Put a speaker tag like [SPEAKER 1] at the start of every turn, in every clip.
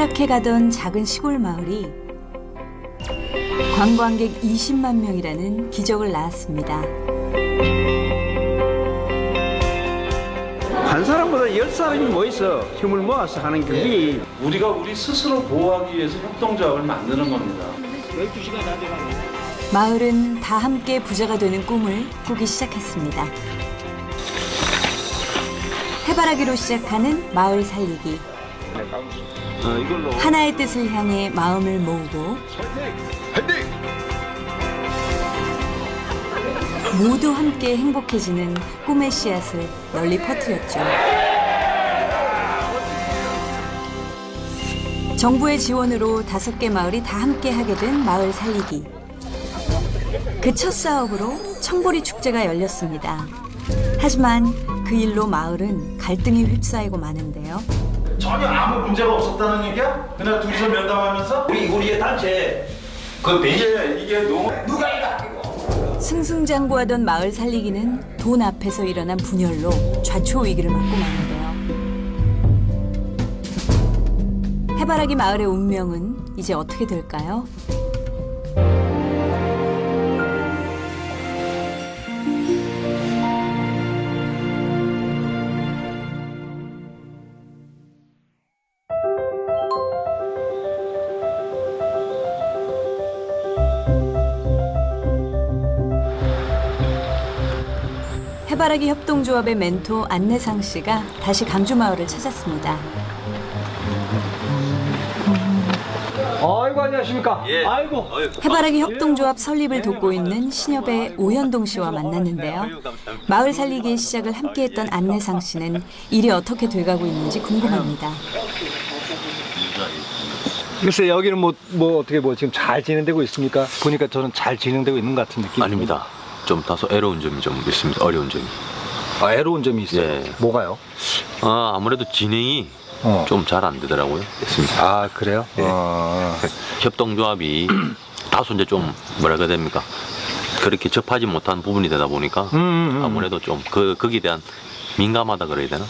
[SPEAKER 1] 쇠락해가던 작은 시골 마을이 관광객 20만 명이라는 기적을 낳았습니다.
[SPEAKER 2] 한 사람보다 10사람이 모여서 힘을 모아서 하는 그게
[SPEAKER 3] 우리가 우리 스스로 보호하기 위해서 협동조합을 만드는 겁니다.
[SPEAKER 2] 12시가 다 돼가고
[SPEAKER 1] 마을은 다 함께 부자가 되는 꿈을 꾸기 시작했습니다. 해바라기로 시작하는 마을 살리기.
[SPEAKER 2] 이걸로
[SPEAKER 1] 하나의 뜻을 향해 마음을 모으고 모두 함께 행복해지는 꿈의 씨앗을 널리 퍼뜨렸죠. 정부의 지원으로 5개 마을이 다 함께 하게 된 마을 살리기. 그 첫 사업으로 청보리 축제가 열렸습니다. 하지만 그 일로 마을은 갈등이 휩싸이고 마는데요.
[SPEAKER 4] 전혀 아무 문제가 없었다는 얘기야? 그냥 둘이서 면담하면서 우리의 단체 그 이게 너무 누가 이거
[SPEAKER 1] 승승장구하던 마을 살리기는 돈 앞에서 일어난 분열로 좌초위기를 맞고 마는데요. 해바라기 마을의 운명은 이제 어떻게 될까요? 해바라기 협동조합의 멘토 안내상 씨가 다시 강주 마을을 찾았습니다.
[SPEAKER 2] 아이고 안녕하십니까.
[SPEAKER 5] 예.
[SPEAKER 2] 아이고
[SPEAKER 1] 해바라기 협동조합 설립을 돕고 있는 신협의 오현동 씨와 만났는데요. 마을 살리기의 시작을 함께했던 안내상 씨는 일이 어떻게 돼가고 있는지 궁금합니다.
[SPEAKER 6] 글쎄 여기는 뭐 어떻게 지금 잘 진행되고 있습니까? 보니까 저는 잘 진행되고 있는 것 같은 느낌.
[SPEAKER 5] 아닙니다. 좀 다소 애로운 점이 좀 있습니다. 어려운 점이.
[SPEAKER 6] 아, 애로운 점이 있어요.
[SPEAKER 5] 예.
[SPEAKER 6] 뭐가요?
[SPEAKER 5] 아무래도 진행이 좀 잘 안 되더라고요. 됐습니다.
[SPEAKER 6] 아 그래요?
[SPEAKER 5] 예. 협동조합이 다소 이제 좀 뭐라고 해야 됩니까? 그렇게 접하지 못한 부분이 되다 보니까 아무래도 좀 거기에 대한 민감하다 그래야 되나?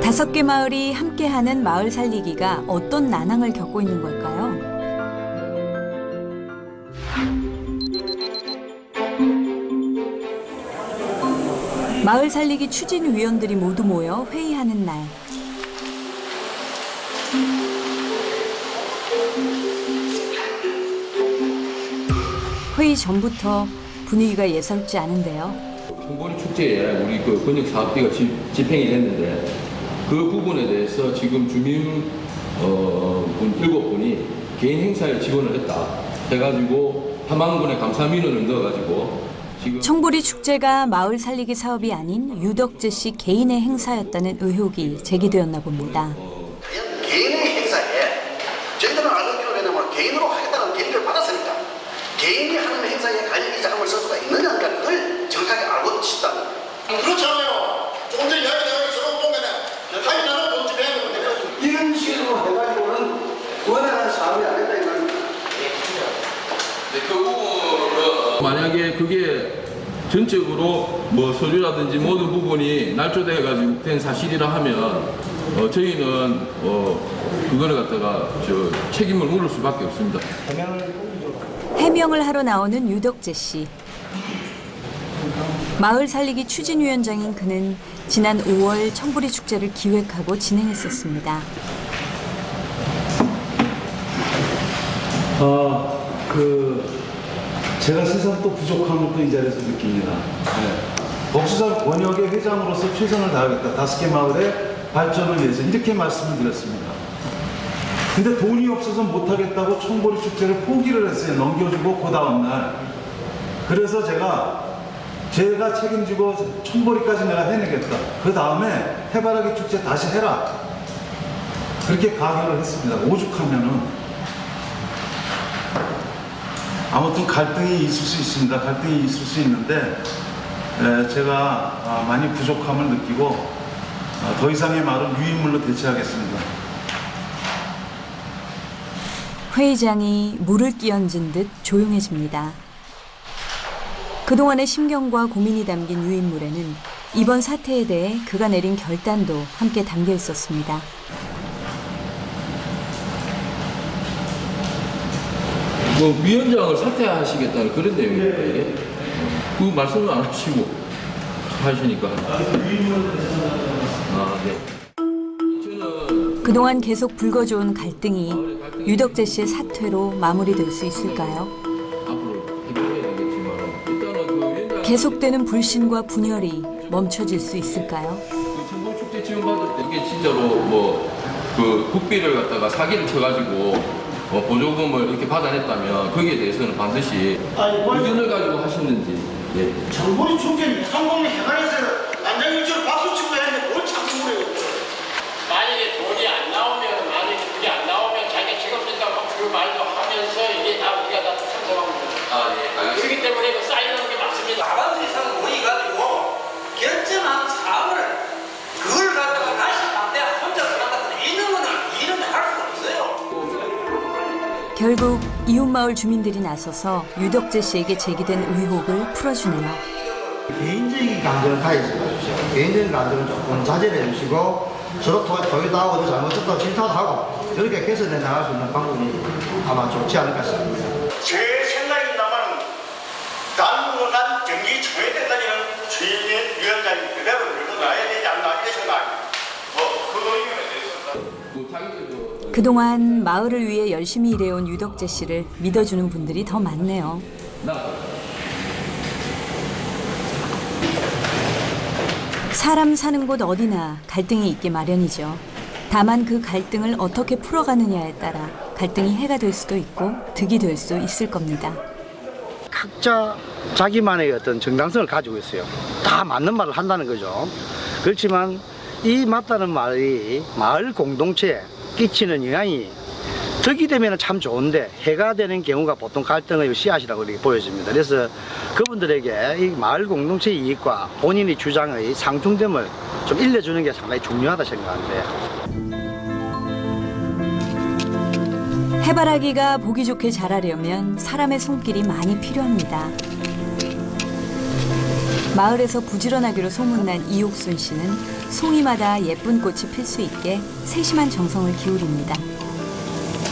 [SPEAKER 1] 5개 마을이 함께하는 마을 살리기가 어떤 난항을 겪고 있는 걸까요? 마을 살리기 추진위원들이 모두 모여 회의하는 날. 회의 전부터 분위기가 예사롭지 않은데요.
[SPEAKER 7] 청보리 축제에 우리 그 권역 사업비가 집행이 됐는데 그 부분에 대해서 지금 주민 분 7분이 개인 행사에 지원을 했다 해가지고 함안군에 감사 민원을 넣어가지고 지금
[SPEAKER 1] 청보리 축제가 마을 살리기 사업이 아닌 유덕재 씨 개인의 행사였다는 의혹이 제기되었나 봅니다.
[SPEAKER 8] 개인의 행사에 저희들은 알기로는 뭐 개인으로 하겠다는 계획을 받았으니까 개인이 하는 행사에 관리 자금을 쓸 수가 있느냐는 걸 정확하게 알고 싶다. 그렇잖아요. 조금 전에 이야기해서 보면은 하이나는 돈 집에 이런 식으로 해가지고는 원활한 사업이 안 된다 이거는.
[SPEAKER 7] 그 부분은 만약에 그게 전적으로 뭐 서류라든지 모든 부분이 날조돼가지고 된 사실이라 하면 저희는 그거를 갖다가 책임을 물을 수밖에 없습니다.
[SPEAKER 1] 해명을 하러 나오는 유덕재 씨. 마을 살리기 추진위원장인 그는 지난 5월 청보리 축제를 기획하고 진행했었습니다.
[SPEAKER 9] 제가 세상 또 부족함을 또 이 자리에서 느낍니다. 복수산 권역의 회장으로서 최선을 다하겠다. 5개 마을의 발전을 위해서 이렇게 말씀을 드렸습니다. 근데 돈이 없어서 못하겠다고 청보리 축제를 포기를 했어요. 넘겨주고 그 다음날. 그래서 제가 책임지고 청보리까지 내가 해내겠다. 그 다음에 해바라기 축제 다시 해라. 그렇게 강요를 했습니다. 오죽하면은. 아무튼 갈등이 있을 수 있습니다. 갈등이 있을 수 있는데 제가 많이 부족함을 느끼고 더 이상의 말은 유인물로 대체하겠습니다.
[SPEAKER 1] 회의장이 물을 끼얹은 듯 조용해집니다. 그동안의 심경과 고민이 담긴 유인물에는 이번 사태에 대해 그가 내린 결단도 함께 담겨 있었습니다.
[SPEAKER 7] 뭐 위원장을 사퇴하시겠다는 그런 내용입니까 이게? 그 말씀을 안 하시고 하시니까. 아 네. 저는
[SPEAKER 1] 그동안 계속 불거져온 갈등이 유덕재 씨의 사퇴로 마무리될 수 있을까요?
[SPEAKER 7] 앞으로 해결해야 되겠지만 일단은 그 위원장
[SPEAKER 1] 계속되는 불신과 분열이 멈춰질 수 있을까요?
[SPEAKER 7] 그 전통축제 지원 받을 때 이게 진짜로 뭐 그 국비를 갖다가 사기를 쳐가지고 보조금을 이렇게 받아냈다면 거기에 대해서는 반드시 의견을 가지고 하셨는지. 예.
[SPEAKER 8] 정부의 총재는 성공을 해관해서 안장일주로 박수 치고 해야 하는데 뭘 자꾸 그래요.
[SPEAKER 10] 만약에 돈이 안 나오면 자기가 책임진다고 그 말도 하면서 이게 다 우리가 다 참석하고 있습니다.
[SPEAKER 7] 아 예. 알겠습니다.
[SPEAKER 10] 그렇기 때문에 이거 쌓이는 게 맞습니다.
[SPEAKER 8] 과반수 이상 모여가지고 결정한 사업을 그걸 갖다가 다시 내가 혼자 들어갔다 이런 거는 이런 할 수가 없어요.
[SPEAKER 1] 결국 이웃마을 주민들이 나서서 유덕재 씨에게 제기된 의혹을 풀어주네요.
[SPEAKER 11] 개인적인 감정을 가지지 마십시오. 개인적인 감정은 조금 자제를 해주시고 서로 토의도 잘못했다고 질타도 하고 이렇게 개선해 나갈 수 있는 방법이 아마 좋지 않을까 싶습니다.
[SPEAKER 8] 제 생각입니다만 당분간 경기 초회됐다는 최인의 위원장이 그대로 들고 나야 되지 않나 이런 생각입니다. 그 의견에 대해서.
[SPEAKER 1] 그동안 마을을 위해 열심히 일해온 유덕재 씨를 믿어주는 분들이 더 많네요. 사람 사는 곳 어디나 갈등이 있기 마련이죠. 다만 그 갈등을 어떻게 풀어가느냐에 따라 갈등이 해가 될 수도 있고 득이 될 수 있을 겁니다.
[SPEAKER 11] 각자 자기만의 어떤 정당성을 가지고 있어요. 다 맞는 말을 한다는 거죠. 그렇지만 이 맞다는 말이 마을 공동체에 끼치는 영향이 득이 되면 참 좋은데 해가 되는 경우가 보통 갈등의 씨앗이라고 이렇게 보여집니다. 그래서 그분들에게 이 마을 공동체의 이익과 본인의 주장의 상충됨을 좀 일러주는 게 상당히 중요하다 생각하는데.
[SPEAKER 1] 해바라기가 보기 좋게 자라려면 사람의 손길이 많이 필요합니다. 마을에서 부지런하기로 소문난 이옥순 씨는 송이마다 예쁜 꽃이 필 수 있게 세심한 정성을 기울입니다.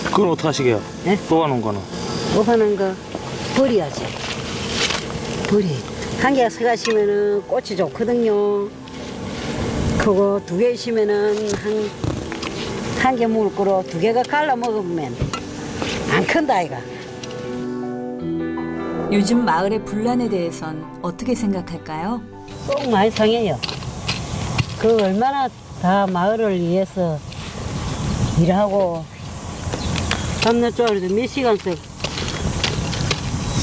[SPEAKER 2] 그건 어떻게 하시게요?
[SPEAKER 12] 네?
[SPEAKER 2] 뽑아놓은 거는?
[SPEAKER 12] 뽑아놓은 거 버려야지. 버려. 한 개가 서가시면은 꽃이 좋거든요. 그거 두 개 있으면은 한 개 먹을 거로 두 개가 갈라 먹으면 안 큰다 아이가.
[SPEAKER 1] 요즘 마을의 분란에 대해선 어떻게 생각할까요?
[SPEAKER 12] 꼭 많이 상해요. 그 얼마나 다 마을을 위해서 일하고 밤낮 쪼아리도 몇 시간씩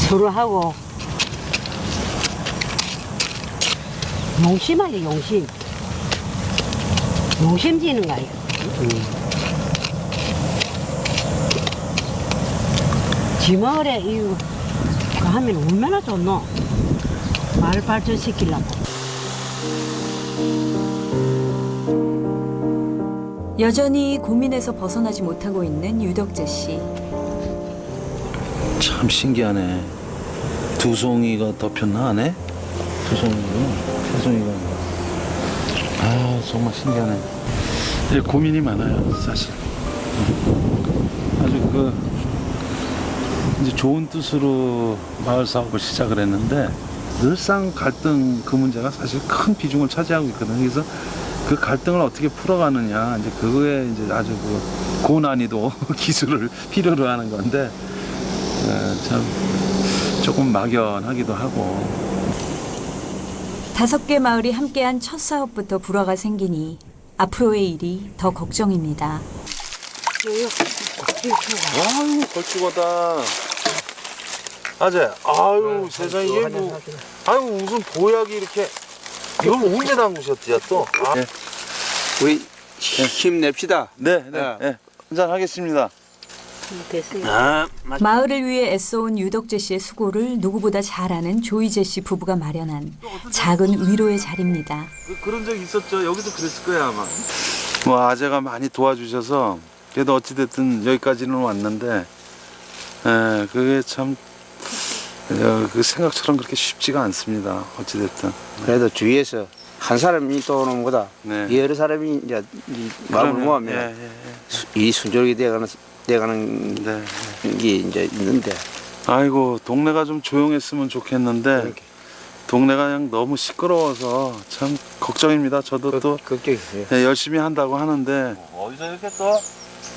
[SPEAKER 12] 서로 하고 용심하게 용심 지는 거 아니야. 지 마을에 이거 하면 얼마나 좋노. 마을 발전시키려고.
[SPEAKER 1] 여전히 고민에서 벗어나지 못하고 있는 유덕재 씨.
[SPEAKER 9] 참 신기하네. 두 송이가 덮였나 안 해? 두 송이가 세 송이가. 아 정말 신기하네. 이제 고민이 많아요 사실. 아주 이제 좋은 뜻으로 마을 사업을 시작을 했는데 늘상 갈등 그 문제가 사실 큰 비중을 차지하고 있거든요. 그래서 그 갈등을 어떻게 풀어가느냐 이제 그거에 이제 아주 고난이도 기술을 필요로 하는 건데 참 조금 막연하기도 하고.
[SPEAKER 1] 5개 마을이 함께한 첫 사업부터 불화가 생기니 앞으로의 일이 더 걱정입니다.
[SPEAKER 9] 아유 걸쭉하다. 아재, 아유 세상에 이게 뭐, 아유 무슨 보약이 이렇게 이걸 언제 담그셨지요 또? 아. 네.
[SPEAKER 2] 우리 힘냅시다.
[SPEAKER 9] 네. 한잔 하겠습니다.
[SPEAKER 1] 마을을 위해 애써온 유덕재 씨의 수고를 누구보다 잘 아는 조이재 씨 부부가 마련한 작은 위로의 자리입니다.
[SPEAKER 9] 그런 적 있었죠. 여기도 그랬을 거야 아마. 뭐 아재가 많이 도와주셔서 그래도 어찌됐든 여기까지는 왔는데, 그게 참 그 생각처럼 그렇게 쉽지가 않습니다. 어찌됐든.
[SPEAKER 2] 그래도 주위에서 한 사람이 떠오는 것보다
[SPEAKER 3] 네.
[SPEAKER 2] 여러 사람이 이제 이 마음을
[SPEAKER 3] 그러면,
[SPEAKER 2] 모으면
[SPEAKER 3] 예, 예,
[SPEAKER 2] 이 순조롭게 돼가는
[SPEAKER 3] 네.
[SPEAKER 2] 게 이제 있는데
[SPEAKER 3] 아이고 동네가 좀 조용했으면 좋겠는데 동네가 그냥 너무 시끄러워서 참 걱정입니다. 저도 또
[SPEAKER 2] 걱정했어요.
[SPEAKER 3] 예, 열심히 한다고 하는데
[SPEAKER 4] 어디서 이렇게 또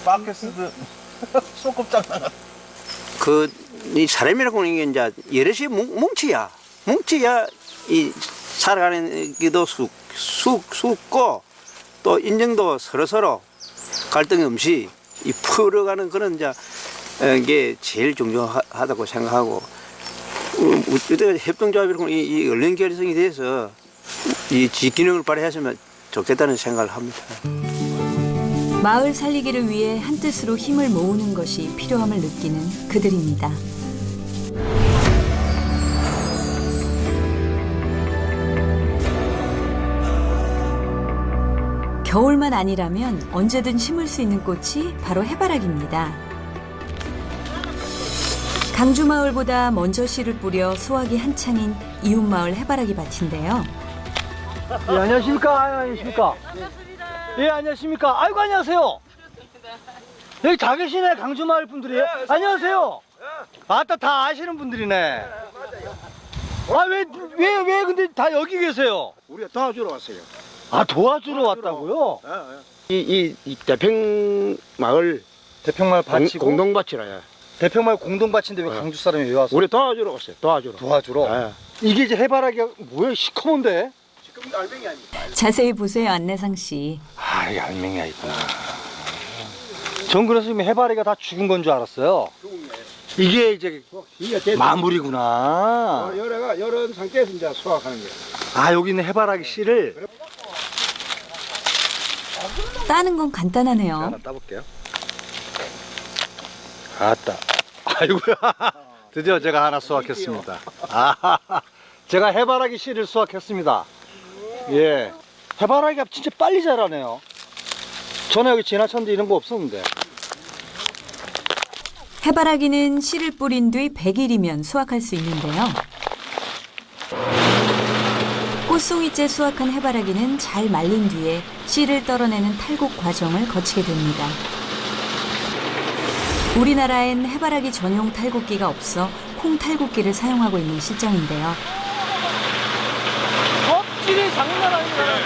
[SPEAKER 4] 팟캐스트 소꿉장난
[SPEAKER 2] 이 사람이라고 하는 게 이제 여럿이 뭉치야 이 살아가는 게도 숙고 또 인정도 서로 갈등이 없이 이 풀어가는 그런 이제 게 제일 중요하다고 생각하고 협동조합이라고 이 언론 결성이 돼서 이 지기능을 발휘했으면 좋겠다는 생각을 합니다.
[SPEAKER 1] 마을 살리기를 위해 한뜻으로 힘을 모으는 것이 필요함을 느끼는 그들입니다. 겨울만 아니라면 언제든 심을 수 있는 꽃이 바로 해바라기입니다. 강주마을보다 먼저 씨를 뿌려 수확이 한창인 이웃마을 해바라기 밭인데요.
[SPEAKER 6] 예, 안녕하십니까? 안녕하십니까? 예, 안녕하십니까? 아이고, 안녕하세요. 여기 다 계시네, 강주마을 분들이. 안녕하세요. 아따, 다 아시는 분들이네. 아, 왜 근데 다 여기 계세요?
[SPEAKER 2] 우리가 도와주러 왔어요.
[SPEAKER 6] 아, 도와주러 왔다고요?
[SPEAKER 2] 이 대평마을
[SPEAKER 6] 밭이고?
[SPEAKER 2] 공동밭이라요.
[SPEAKER 6] 대평마을 공동밭인데 왜 강주 사람이 왜 왔어요?
[SPEAKER 2] 우리 도와주러 왔어요.
[SPEAKER 6] 도와주러? 이게 이제 해바라기가 뭐예요? 시커먼데?
[SPEAKER 1] 자세히 보세요, 안내상 씨.
[SPEAKER 6] 아, 이게 알맹이가 있구나. 전 그래서 지금 해바라기가 다 죽은 건 줄 알았어요. 이게 이제 마무리구나.
[SPEAKER 2] 이런 상태에서 이제 수확하는 거예요.
[SPEAKER 6] 아, 여기 있는 해바라기 씨를
[SPEAKER 1] 따는 건 간단하네요.
[SPEAKER 6] 하나 따볼게요. 아따. 아이고야. 드디어 제가 하나 수확했습니다. 아, 제가 해바라기 씨를 수확했습니다. 예. 해바라기가 진짜 빨리 자라네요. 전에 여기 지나쳤는데 이런 거 없었는데.
[SPEAKER 1] 해바라기는 씨를 뿌린 뒤 100일이면 수확할 수 있는데요. 꽃송이째 수확한 해바라기는 잘 말린 뒤에 씨를 떨어내는 탈곡 과정을 거치게 됩니다. 우리나라엔 해바라기 전용 탈곡기가 없어 콩 탈곡기를 사용하고 있는 실정인데요.
[SPEAKER 6] 껍질이 장난 아니라.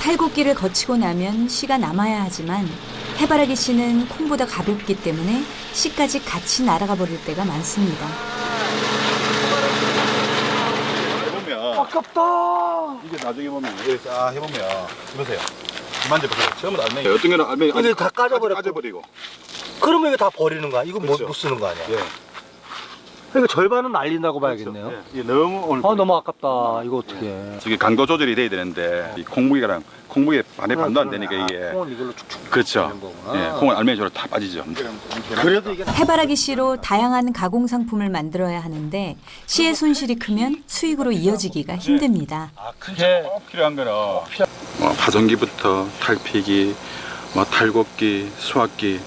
[SPEAKER 1] 탈곡기를 거치고 나면 씨가 남아야 하지만 해바라기 씨는 콩보다 가볍기 때문에 씨까지 같이 날아가 버릴 때가 많습니다.
[SPEAKER 9] 해보면
[SPEAKER 6] 아깝다.
[SPEAKER 9] 이게 나중에 보면 이렇게 싹 해보면 보세요. 만져보세요. 전부 다 알맹이. 어떤 거는 알맹이
[SPEAKER 6] 이게 다 까져버렸고.
[SPEAKER 9] 까져버리고.
[SPEAKER 6] 그러면 이거 다 버리는 거야? 이거
[SPEAKER 9] 그렇죠.
[SPEAKER 6] 못 쓰는 거 아니야?
[SPEAKER 9] 예.
[SPEAKER 6] 그러니까 절반은 날린다고 봐야겠네요.
[SPEAKER 9] 예. 이게 너무 오늘
[SPEAKER 6] 아, 너무 아깝다. 이거 어떻게?
[SPEAKER 9] 저기 강도 조절이 돼야 되는데 이 콩무게랑 콩무게 반도 안 되니까 이게
[SPEAKER 6] 콩을 이걸로 축축
[SPEAKER 9] 그렇죠.
[SPEAKER 6] 하는 거구나.
[SPEAKER 9] 예, 콩은 알맹이로 다 빠지죠.
[SPEAKER 6] 그래도 이게
[SPEAKER 1] 해바라기 씨로 다양한 가공 상품을 만들어야 하는데 씨의 손실이 크면 수익으로 이어지기가 힘듭니다.
[SPEAKER 9] 꼭 필요한 거는 파종기부터 탈피기, 탈곡기, 수확기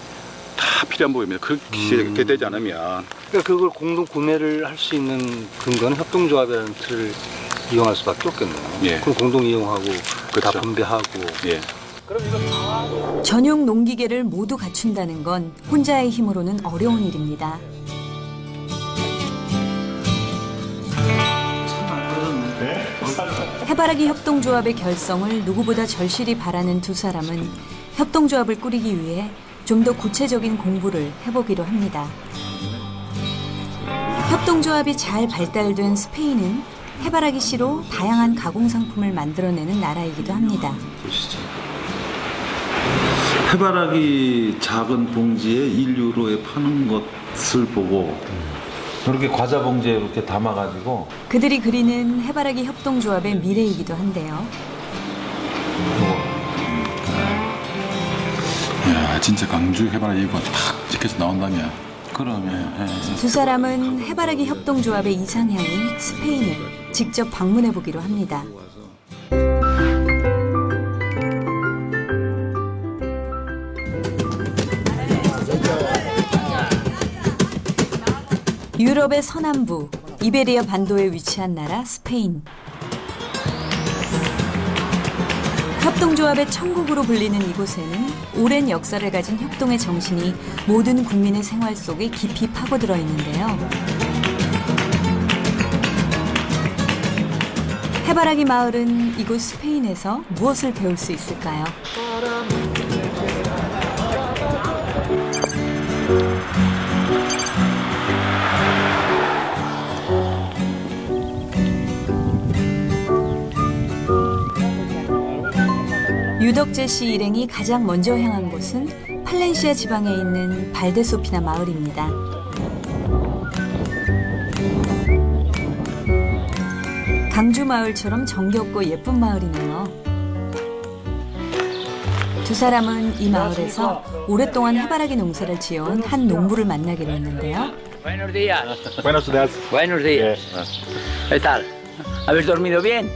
[SPEAKER 9] 다 필요한 부분입니다. 그렇게 되지 않으면
[SPEAKER 6] 그러니까 그걸 공동 구매를 할 수 있는 근거는 협동조합이라는 틀을 이용할 수밖에 없겠네요.
[SPEAKER 9] 예.
[SPEAKER 6] 그럼 공동 이용하고 다
[SPEAKER 9] 그렇죠.
[SPEAKER 6] 분배하고.
[SPEAKER 9] 예.
[SPEAKER 1] 전용 농기계를 모두 갖춘다는 건 혼자의 힘으로는 어려운 일입니다. 해바라기 협동조합의 결성을 누구보다 절실히 바라는 두 사람은 협동조합을 꾸리기 위해 좀 더 구체적인 공부를 해보기로 합니다. 협동조합이 잘 발달된 스페인은 해바라기 씨로 다양한 가공 상품을 만들어내는 나라이기도 합니다.
[SPEAKER 9] 해바라기 작은 봉지에 1유로에 파는 것을 보고 이렇게 과자 봉지에 이렇게 담아가지고
[SPEAKER 1] 그들이 그리는 해바라기 협동조합의 미래이기도 한데요.
[SPEAKER 9] 야, 진짜 강주 해바라기 이거 탁 찍혀서 나온다면 그러면
[SPEAKER 1] 두 사람은 해바라기 협동조합의 이상향인 스페인을 직접 방문해 보기로 합니다. 유럽의 서남부 이베리아 반도에 위치한 나라 스페인. 협동조합의 천국으로 불리는 이곳에는 오랜 역사를 가진 협동의 정신이 모든 국민의 생활 속에 깊이 파고들어 있는데요. 해바라기 마을은 이곳 스페인에서 무엇을 배울 수 있을까요? 유덕재 씨 일행이 가장 먼저 향한 곳은 팔렌시아 지방에 있는 발데소피나 마을입니다. 강주 마을처럼 정겹고 예쁜 마을이네요. 두 사람은 이 마을에서 오랫동안 해바라기 농사를 지어온 한 농부를 만나기로 했는데요.
[SPEAKER 10] Buenos días.
[SPEAKER 9] Buenos días.
[SPEAKER 10] Buenos días. ¿Qué tal? ¿Habéis dormido bien?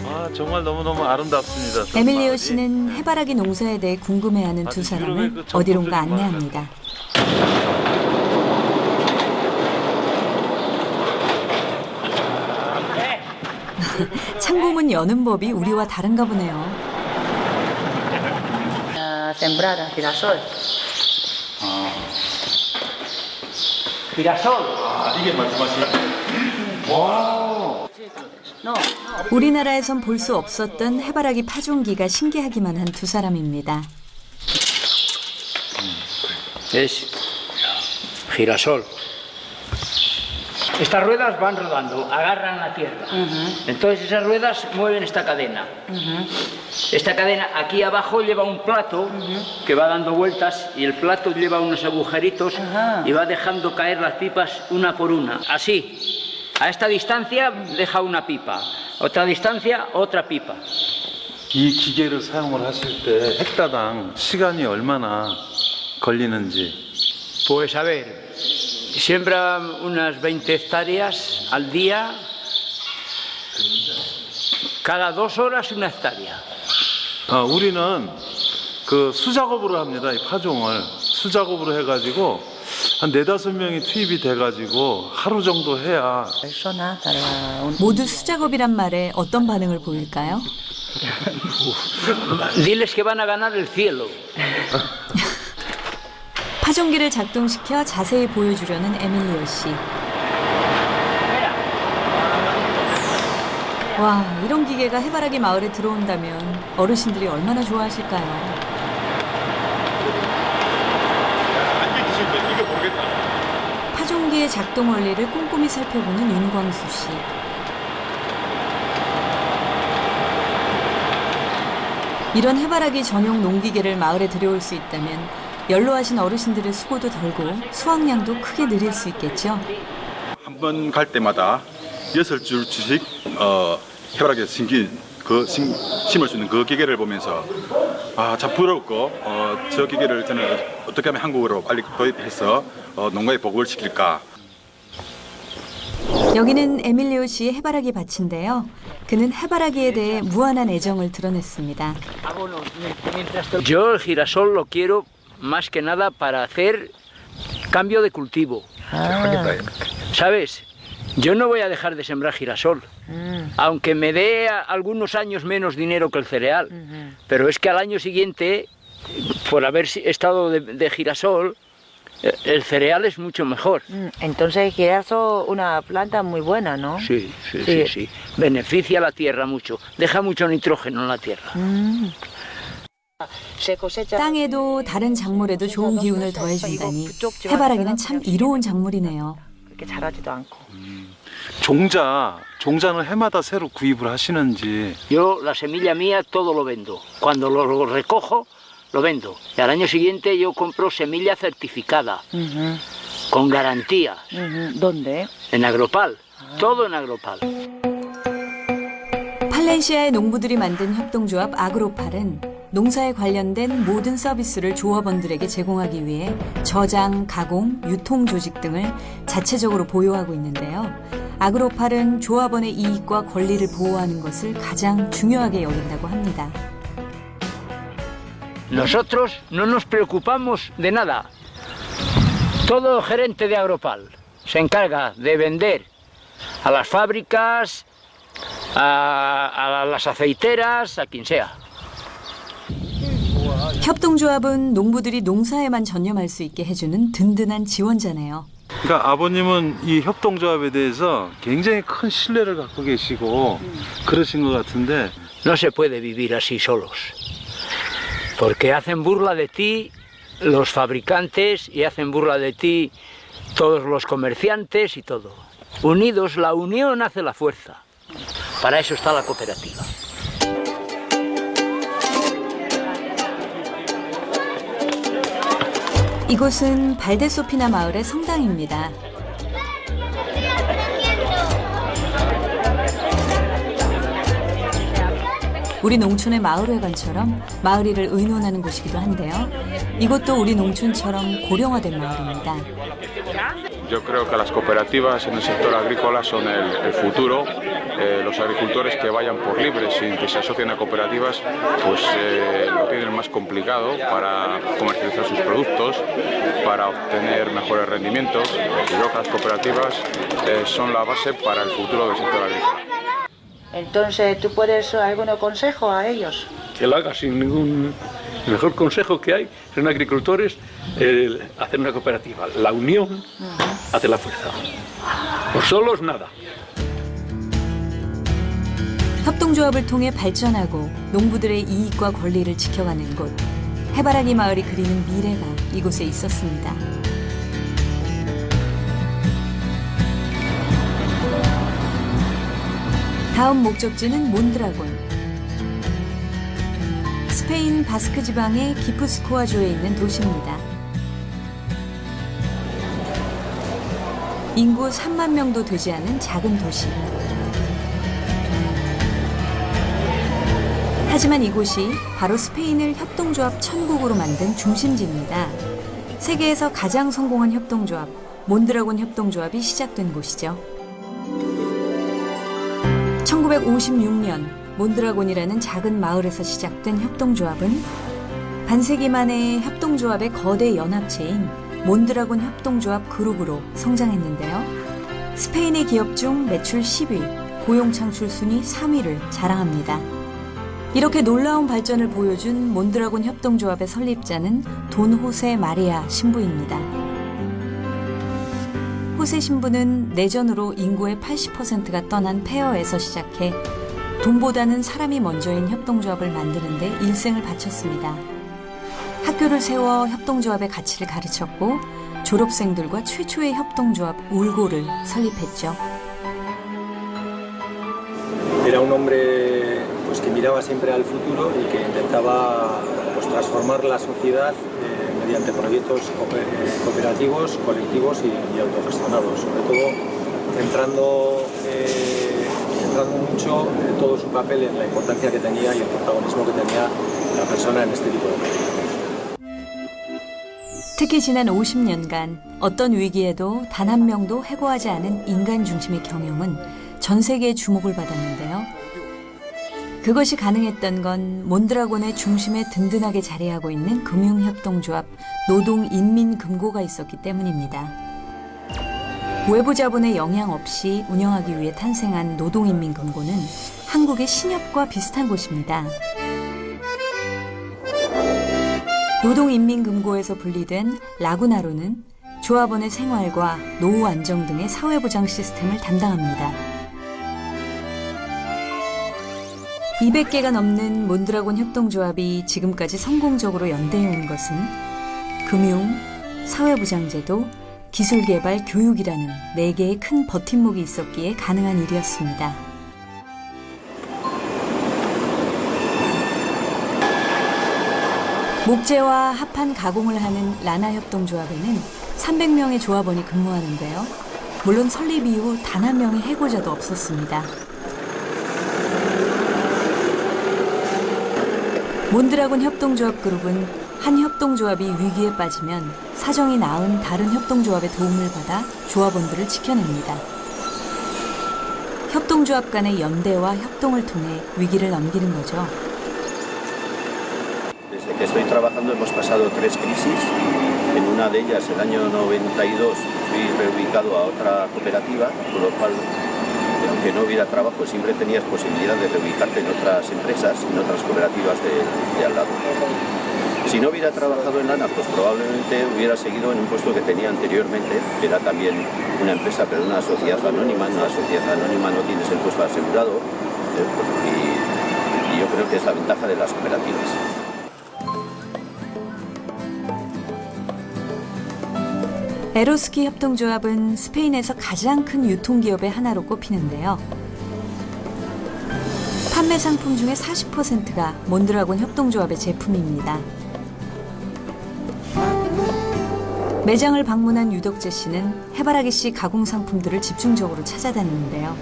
[SPEAKER 3] 아, 정말 너무너무 아름답습니다.
[SPEAKER 1] 에밀리오 씨는 해바라기 농사에 대해 궁금해하는 두 사람을 어디론가 안내합니다. 창고문 여는 법이 우리와 다른가 보네요.
[SPEAKER 13] Sembrar a girasol.
[SPEAKER 10] Girasol.
[SPEAKER 9] 이게 말씀하시는
[SPEAKER 13] No.
[SPEAKER 1] 우리나라에선 볼 수 없었던 해바라기 파종기가 신기하기만 한 두 사람입니다.
[SPEAKER 10] Es girasol. Estas ruedas van rodando, agarran la tierra. Entonces esas ruedas mueven esta cadena. Esta cadena aquí abajo lleva un plato que va dando vueltas y el plato lleva unos agujeritos y va dejando caer las pipas una por una. Así. A esta distancia deja una pipa. Otra distancia, otra pipa.
[SPEAKER 3] 이 기계를 사용을 하실 때 헥타당 시간이 얼마나 걸리는지.
[SPEAKER 10] Pues a ver, siembra unas 20 hectáreas al día, cada 2 horas una hectárea.
[SPEAKER 3] 우리는 그 수작업으로 합니다. 이 파종을 수작업으로 해가지고 한 4-5명이 투입이 돼가지고 하루 정도 해야.
[SPEAKER 1] 모두 수작업이란 말에 어떤 반응을 보일까요?
[SPEAKER 10] Diles que van a ganar el cielo.
[SPEAKER 1] 파종기를 작동시켜 자세히 보여주려는 에밀리오 씨. 와, 이런 기계가 해바라기 마을에 들어온다면 어르신들이 얼마나 좋아하실까요? 파종기의 작동 원리를 꼼꼼히 살펴보는 윤광수 씨. 이런 해바라기 전용 농기계를 마을에 들여올 수 있다면 연로하신 어르신들의 수고도 덜고 수확량도 크게 늘릴 수 있겠죠.
[SPEAKER 14] 한 번 갈 때마다 6줄씩 해바라기 심을 수 있는 그 기계를 보면서 참 부럽고 저 기계를 저는 어떻게 하면 한국으로 빨리 도입해서 농가에 보급을 시킬까.
[SPEAKER 1] 여기는 에밀리오 씨의 해바라기 밭인데요. 그는 해바라기에 대해 무한한 애정을 드러냈습니다.
[SPEAKER 10] Yo el girasol lo quiero más que nada para hacer cambio de cultivo. ¿Sabes? Yo no voy a dejar de sembrar girasol, aunque me dé algunos años menos dinero que el cereal, pero es que al año siguiente, por haber estado de girasol, el cereal es mucho mejor.
[SPEAKER 13] Entonces el girasol una planta muy buena, ¿no?
[SPEAKER 10] Sí. Beneficia a la tierra mucho, deja mucho nitrógeno en la tierra.
[SPEAKER 1] 땅에도 다른 작물에도 좋은 기운을 더해준다니 해바라기는 참 이로운 작물이네요.
[SPEAKER 13] 그렇게 자라지도 않고.
[SPEAKER 3] 종자는 해마다 새로 구입을 하시는지.
[SPEAKER 10] Yo la semilla mía todo lo vendo. Cuando lo recojo lo vendo. Y al año siguiente yo compro semilla certificada, con garantía.
[SPEAKER 13] ¿Dónde?
[SPEAKER 10] En Agropal. Todo en Agropal.
[SPEAKER 1] 팔렌시아의 농부들이 만든 협동조합 아그로팔은 농사에 관련된 모든 서비스를 조합원들에게 제공하기 위해 저장, 가공, 유통 조직 등을 자체적으로 보유하고 있는데요. 아그로팔은 조합원의 이익과 권리를 보호하는 것을 가장 중요하게 여긴다고 합니다.
[SPEAKER 10] Nosotros no nos preocupamos de nada. Todo gerente de Agropal se encarga de vender a las fábricas, a las aceiteras, a quien sea.
[SPEAKER 1] 협동조합은 농부들이 농사에만 전념할 수 있게 해주는 든든한 지원자네요.
[SPEAKER 3] 그러니까 아버님은 이 협동조합에 대해서 굉장히 큰 신뢰를 갖고 계시고 그러신 것 같은데
[SPEAKER 10] No se puede vivir así solos, porque hacen burla de ti los fabricantes y hacen burla de ti todos los comerciantes y todo. Unidos, la unión hace la fuerza. Para eso está la cooperativa.
[SPEAKER 1] 이곳은 발데소피나 마을의 성당입니다. 우리 농촌의 마을회관처럼 마을일을 의논하는 곳이기도 한데요. 이것도 우리 농촌처럼 고령화된 마을입니다.
[SPEAKER 15] Yo creo que las cooperativas en el sector agrícola son el futuro. Los agricultores que vayan por libre sin que se asocien a cooperativas, pues lo tienen más complicado para comercializar sus productos, para obtener mejores rendimientos. Y creo que las cooperativas son la base para el futuro del sector agrícola.
[SPEAKER 13] Entonces, ¿tú puedes dar algún consejo a ellos?
[SPEAKER 10] Que lo haga sin ningún... El mejor consejo que hay en agricultores es hacer una cooperativa. La unión hace la fuerza. Por solos nada.
[SPEAKER 1] 협동조합을 통해 발전하고 농부들의 이익과 권리를 지켜가는 곳. 해바라기 마을이 그리는 미래가 이곳에 있었습니다. 다음 목적지는 몬드라곤. 스페인 바스크 지방의 기프스코아주에 있는 도시입니다. 인구 3만 명도 되지 않은 작은 도시. 하지만 이곳이 바로 스페인을 협동조합 천국으로 만든 중심지입니다. 세계에서 가장 성공한 협동조합, 몬드라곤 협동조합이 시작된 곳이죠. 1956년 몬드라곤이라는 작은 마을에서 시작된 협동조합은 반세기 만에 협동조합의 거대 연합체인 몬드라곤 협동조합 그룹으로 성장했는데요. 스페인의 기업 중 매출 10위, 고용 창출 순위 3위를 자랑합니다. 이렇게 놀라운 발전을 보여준 몬드라곤 협동조합의 설립자는 돈 호세 마리아 신부입니다. 호세 신부는 내전으로 인구의 80%가 떠난 폐허에서 시작해 돈보다는 사람이 먼저인 협동조합을 만드는 데 일생을 바쳤습니다. 학교를 세워 협동조합의 가치를 가르쳤고 졸업생들과 최초의 협동조합 울고를 설립했죠.
[SPEAKER 16] Era un hombre pues, que miraba siempre al futuro y que intentaba pues, transformar la sociedad mediante proyectos cooperativos, colectivos y autogestionados, sobre todo centrando mucho todo su papel en la importancia que tenía y el protagonismo que tenía la persona en este tipo de proyectos.
[SPEAKER 1] 특히 지난 50년간 어떤 위기에도 단 한 명도 해고하지 않은 인간 중심의 경영은 전 세계의 주목을 받았는데요. 그것이 가능했던 건 몬드라곤의 중심에 든든하게 자리하고 있는 금융협동조합 노동인민금고가 있었기 때문입니다. 외부 자본의 영향 없이 운영하기 위해 탄생한 노동인민금고는 한국의 신협과 비슷한 곳입니다. 노동인민금고에서 분리된 라구나로는 조합원의 생활과 노후 안정 등의 사회보장 시스템을 담당합니다. 200개가 넘는 몬드라곤 협동조합이 지금까지 성공적으로 연대해온 것은 금융, 사회보장제도, 기술개발, 교육이라는 4개의 큰 버팀목이 있었기에 가능한 일이었습니다. 목재와 합판 가공을 하는 라나협동조합에는 300명의 조합원이 근무하는데요. 물론 설립 이후 단 한 명의 해고자도 없었습니다. 몬드라곤 협동조합 그룹은 한 협동조합이 위기에 빠지면 사정이 나은 다른 협동조합의 도움을 받아 조합원들을 지켜냅니다. 협동조합 간의 연대와 협동을 통해 위기를 넘기는 거죠.
[SPEAKER 17] Desde que estoy trabajando hemos pasado 3 crisis. En una de ellas, el año 92, fui reubicado a otra cooperativa, con lo cual, aunque no hubiera trabajo, siempre tenías posibilidad de reubicarte en otras empresas, en otras cooperativas de al lado. Si no hubiera trabajado en Lana, pues probablemente hubiera seguido en un puesto que tenía anteriormente, que era también una empresa, pero una sociedad anónima. En una sociedad anónima no tienes el puesto asegurado, y yo creo que es la ventaja de las cooperativas.
[SPEAKER 1] 에로스키 협동조합은 스페인에서 가장 큰 유통기업의 하나로 꼽히는데요. 판매 상품 중에 40%가 몬드라곤 협동조합의 제품입니다. 매장을 방문한 유덕재 씨는 해바라기 씨 가공 상품들을 집중적으로 찾아다니는데요.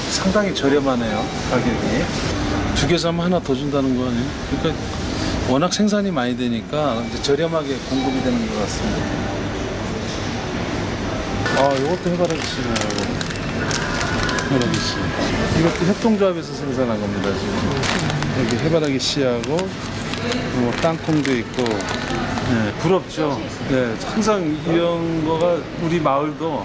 [SPEAKER 9] 상당히 저렴하네요, 가격이. 두 개 사면 하나 더 준다는 거 아니에요? 그러니까 워낙 생산이 많이 되니까 이제 저렴하게 공급이 되는 것 같습니다. 이것도 해바라기 씨네요. 해바라기 씨. 이것도 협동조합에서 생산한 겁니다, 지금. 여기 해바라기 씨하고 땅콩도 있고. 네, 부럽죠. 네, 항상 이런 거가 우리 마을도